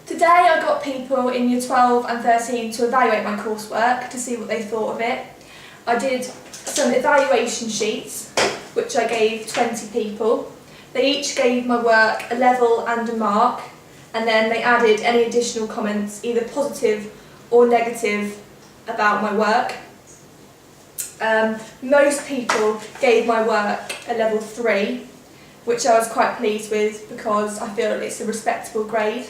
Today I got people in year 12 and 13 to evaluate my coursework to see what they thought of it. I did some evaluation sheets, which I gave 20 people. They each gave my work a level and a mark, and then they added any additional comments, either positive or negative, about my work. Most people gave my work a level 3, which I was quite pleased with because I feel it's a respectable grade.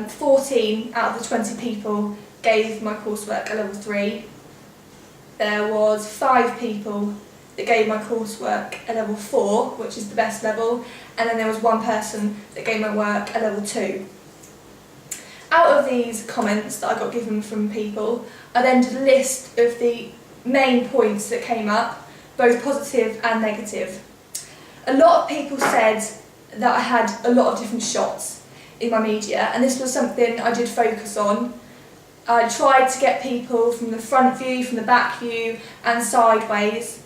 14 out of the 20 people gave my coursework a level 3. There was 5 people that gave my coursework a level 4, which is the best level, and then there was 1 person that gave my work a level 2. Out of these comments that I got given from people, I then did a list of the main points that came up, both positive and negative. A lot of people said that I had a lot of different shots in my media, and this was something I did focus on. I tried to get people from the front view, from the back view and sideways,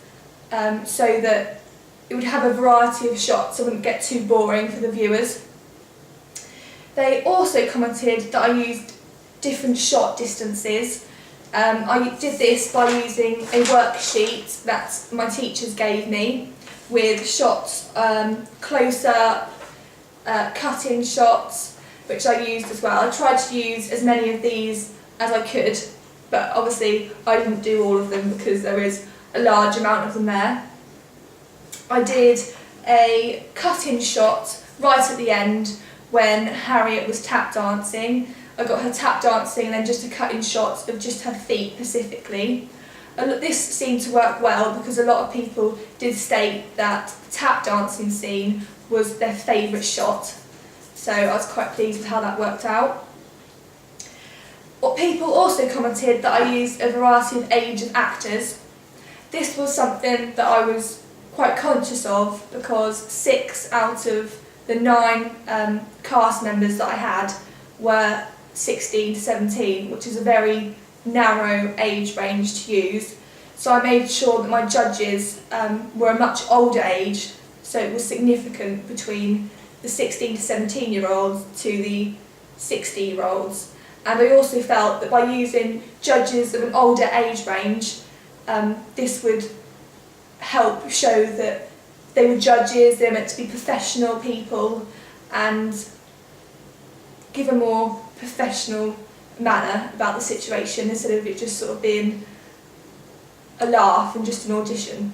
so that it would have a variety of shots so it wouldn't get too boring for the viewers. They also commented that I used different shot distances. I did this by using a worksheet that my teachers gave me with shots close up, cut-in shots, which I used as well. I tried to use as many of these as I could, but obviously I didn't do all of them because there is a large amount of them there. I did a cut-in shot right at the end when Harriet was tap dancing. I got her tap dancing and then just a cut-in shot of just her feet specifically. This seemed to work well because a lot of people did state that the tap dancing scene was their favourite shot, so I was quite pleased with how that worked out. People also commented that I used a variety of age of actors. This was something that I was quite conscious of because 6 out of the 9 cast members that I had were 16 to 17, which is a very narrow age range to use. So I made sure that my judges were a much older age, so it was significant between the 16 to 17-year-olds to the 60-year-olds. And I also felt that by using judges of an older age range, this would help show that they were judges, they were meant to be professional people, and give a more professional manner about the situation instead of it just sort of being a laugh and just an audition.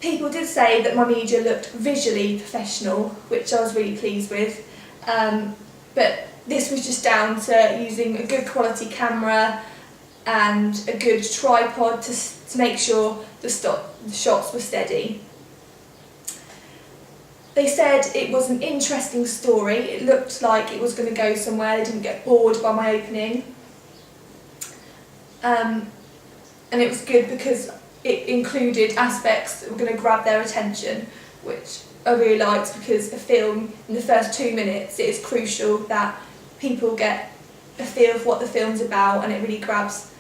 People did say that my media looked visually professional, which I was really pleased with, but this was just down to using a good quality camera and a good tripod to make sure the shots were steady. They said it was an interesting story. It looked like it was going to go somewhere. They didn't get bored by my opening. And it was good because it included aspects that were going to grab their attention, which I really liked because a film, in the first 2 minutes, it is crucial that people get a feel of what the film's about and it really grabs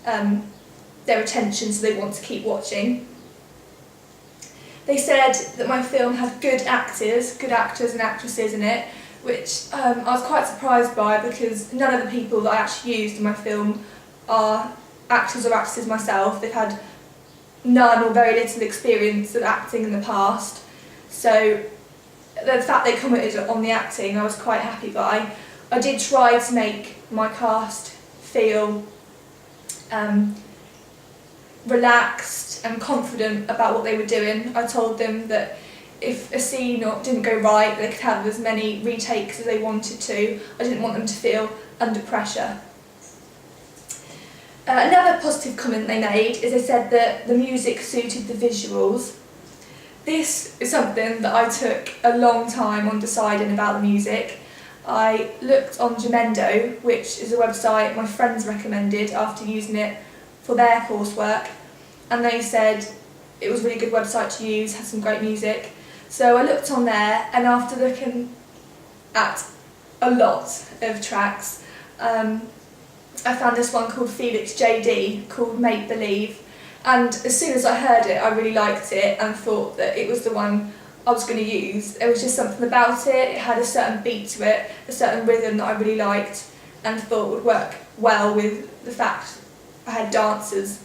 their attention so they want to keep watching. They said that my film had good actors and actresses in it, which I was quite surprised by because none of the people that I actually used in my film are actors or actresses myself. They've had none or very little experience of acting in the past. So the fact they commented on the acting I was quite happy by. I did try to make my cast feel relaxed and confident about what they were doing. I told them that if a scene didn't go right, they could have as many retakes as they wanted to. I didn't want them to feel under pressure. Another positive comment they made is they said that the music suited the visuals. This is something that I took a long time on deciding about the music. I looked on Jamendo, which is a website my friends recommended after using it for their coursework, and they said it was a really good website to use, had some great music. So I looked on there, and after looking at a lot of tracks, I found this one called Felix JD, called Make Believe, and as soon as I heard it I really liked it and thought that it was the one I was going to use. There was just something about it. It had a certain beat to it, a certain rhythm that I really liked and thought would work well with the fact I had dancers.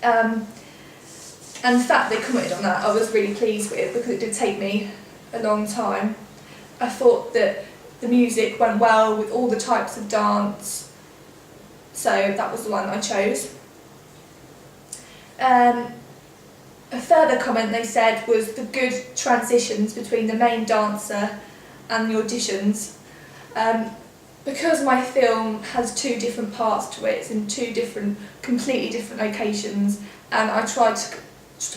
And the fact they commented on that I was really pleased with, because it did take me a long time. I thought that the music went well with all the types of dance, so that was the one I chose. A further comment they said was the good transitions between the main dancer and the auditions. Because my film has two different parts to it, it's in two completely different locations, and I tried to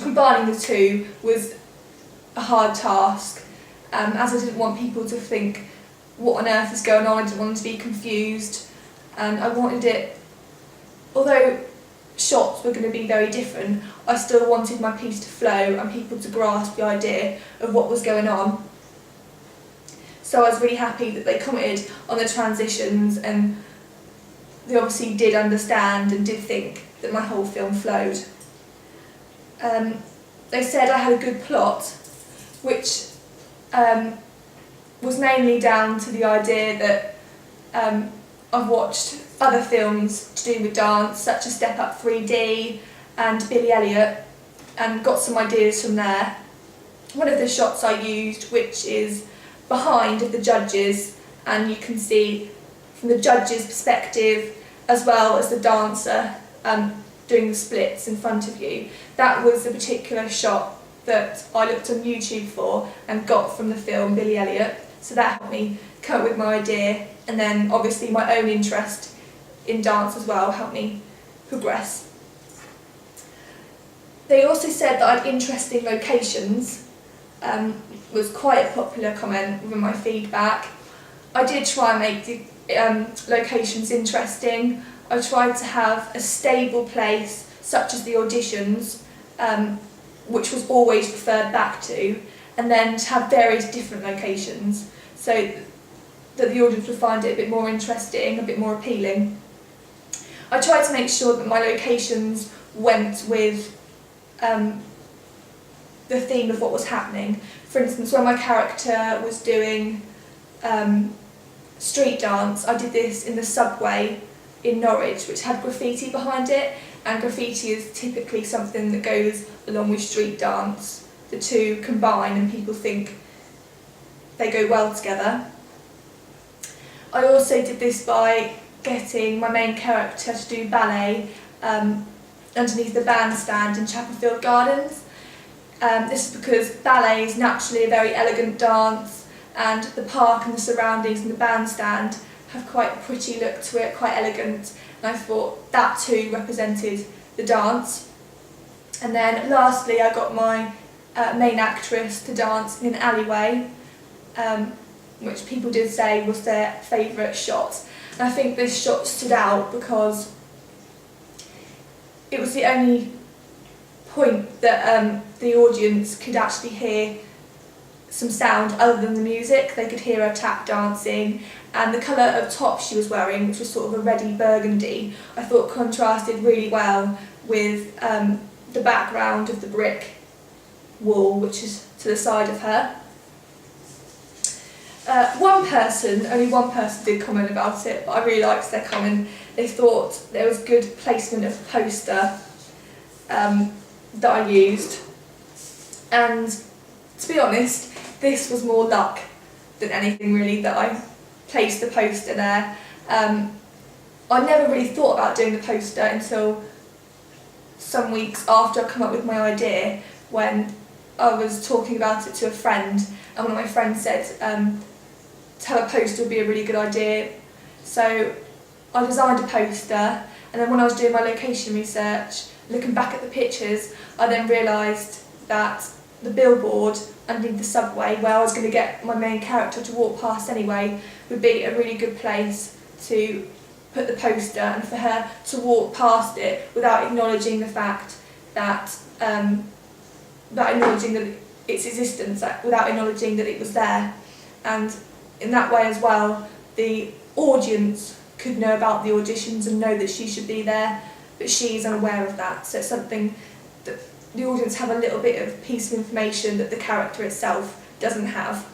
combining the two was a hard task, as I didn't want people to think what on earth is going on. I didn't want them to be confused, and I wanted it, although shots were going to be very different, I still wanted my piece to flow and people to grasp the idea of what was going on. So I was really happy that they commented on the transitions, and they obviously did understand and did think that my whole film flowed. They said I had a good plot, which was mainly down to the idea that I've watched other films to do with dance, such as Step Up 3D and Billy Elliot, and got some ideas from there. One of the shots I used, which is behind of the judges, and you can see from the judge's perspective as well as the dancer doing the splits in front of you. That was a particular shot that I looked on YouTube for and got from the film Billy Elliot, so that helped me come up with my idea, and then obviously my own interest in dance as well helped me progress. They also said that I had interesting locations, was quite a popular comment within my feedback. I did try and make the locations interesting. I tried to have a stable place, such as the auditions, which was always referred back to, and then to have various different locations, so that the audience would find it a bit more interesting, a bit more appealing. I tried to make sure that my locations went with the theme of what was happening. For instance, when my character was doing street dance, I did this in the subway in Norwich, which had graffiti behind it, and graffiti is typically something that goes along with street dance. The two combine and people think they go well together. I also did this by getting my main character to do ballet underneath the bandstand in Chapelfield Gardens. This is because ballet is naturally a very elegant dance, and the park and the surroundings and the bandstand have quite a pretty look to it, quite elegant, and I thought that too represented the dance. And then lastly I got my main actress to dance in an alleyway, which people did say was their favourite shot. And I think this shot stood out because it was the only point that the audience could actually hear some sound other than the music. They could hear her tap dancing, and the colour of top she was wearing, which was sort of a reddy burgundy, I thought contrasted really well with the background of the brick wall, which is to the side of her. Only one person did comment about it, but I really liked their comment. They thought there was good placement of the poster that I used, and to be honest, this was more luck than anything really that I placed the poster there. I never really thought about doing the poster until some weeks after I come up with my idea, when I was talking about it to a friend, and one of my friends said to have a poster would be a really good idea. So I designed a poster, and then when I was doing my location research, looking back at the pictures, I then realised that the billboard underneath the subway, where I was going to get my main character to walk past anyway, would be a really good place to put the poster, and for her to walk past it without acknowledging the fact that, without acknowledging that its existence, without acknowledging that it was there. And in that way as well, the audience could know about the auditions and know that she should be there, but she's unaware of that. So it's something that the audience have a little bit of piece of information that the character itself doesn't have.